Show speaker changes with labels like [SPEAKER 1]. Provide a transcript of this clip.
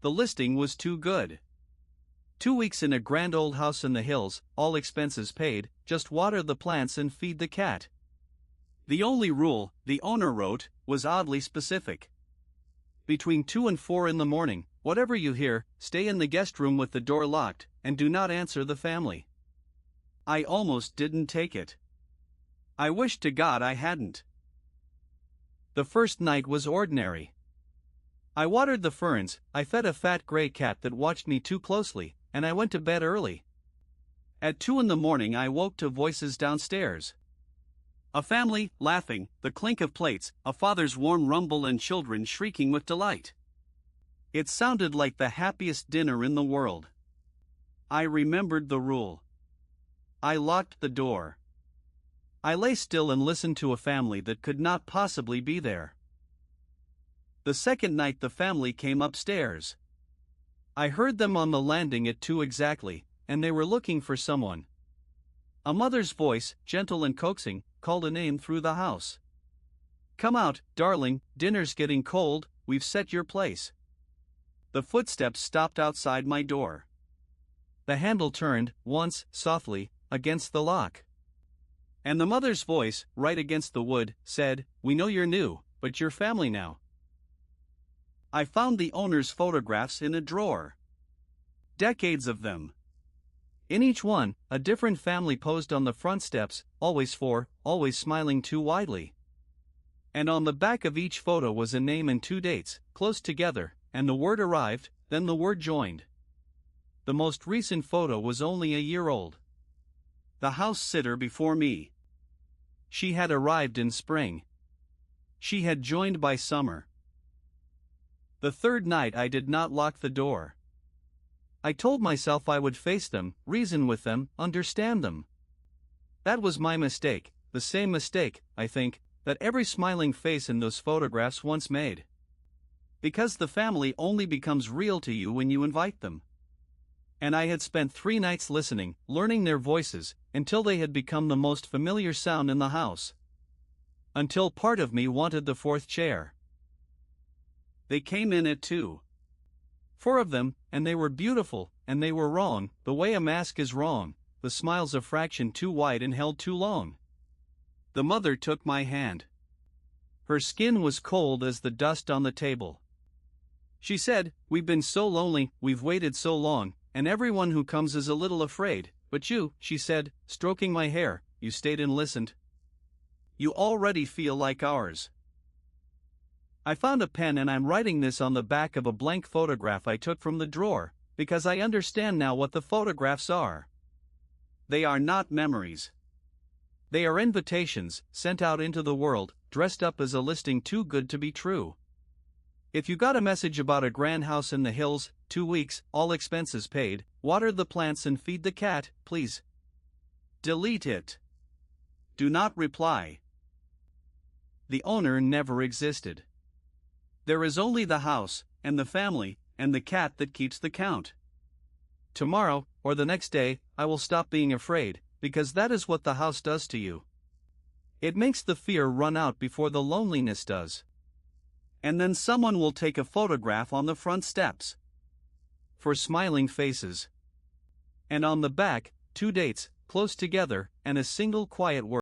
[SPEAKER 1] the listing was too good. 2 weeks in a grand old house in the hills, all expenses paid, just water the plants and feed the cat. The only rule, the owner wrote, was oddly specific. Between 2 and 4 in the morning, whatever you hear, stay in the guest room with the door locked, and do not answer the family. I almost didn't take it. I wish to God I hadn't. The first night was ordinary. I watered the ferns, I fed a fat gray cat that watched me too closely, and I went to bed early. At 2 in the morning I woke to voices downstairs. A family, laughing, the clink of plates, a father's warm rumble and children shrieking with delight. It sounded like the happiest dinner in the world. I remembered the rule. I locked the door. I lay still and listened to a family that could not possibly be there. The second night the family came upstairs. I heard them on the landing at 2 exactly, and they were looking for someone. A mother's voice, gentle and coaxing, called a name through the house. "Come out, darling, dinner's getting cold, we've set your place." The footsteps stopped outside my door. The handle turned, once, softly, against the lock. And the mother's voice, right against the wood, said, "We know you're new, but you're family now." I found the owner's photographs in a drawer. Decades of them. In each one, a different family posed on the front steps, always four, always smiling too widely. And on the back of each photo was a name and 2 dates, close together, and the word arrived, then the word joined. The most recent photo was only a year old. The house sitter before me. She had arrived in spring. She had joined by summer. The third night I did not lock the door. I told myself I would face them, reason with them, understand them. That was my mistake, the same mistake, I think, that every smiling face in those photographs once made. Because the family only becomes real to you when you invite them. And I had spent 3 nights listening, learning their voices, until they had become the most familiar sound in the house. Until part of me wanted the 4th chair. They came in at 2. 4 of them, and they were beautiful, and they were wrong, the way a mask is wrong, the smiles a fraction too wide and held too long. The mother took my hand. Her skin was cold as the dust on the table. She said, "We've been so lonely, we've waited so long, and everyone who comes is a little afraid, but you," she said, stroking my hair, "you stayed and listened. You already feel like ours." I found a pen and I'm writing this on the back of a blank photograph I took from the drawer, because I understand now what the photographs are. They are not memories. They are invitations, sent out into the world, dressed up as a listing too good to be true. If you got a message about a grand house in the hills, 2 weeks, all expenses paid, water the plants and feed the cat, please delete it. Do not reply. The owner never existed. There is only the house, and the family, and the cat that keeps the count. Tomorrow, or the next day, I will stop being afraid, because that is what the house does to you. It makes the fear run out before the loneliness does. And then someone will take a photograph on the front steps. For smiling faces. And on the back, 2 dates, close together, and a single quiet word.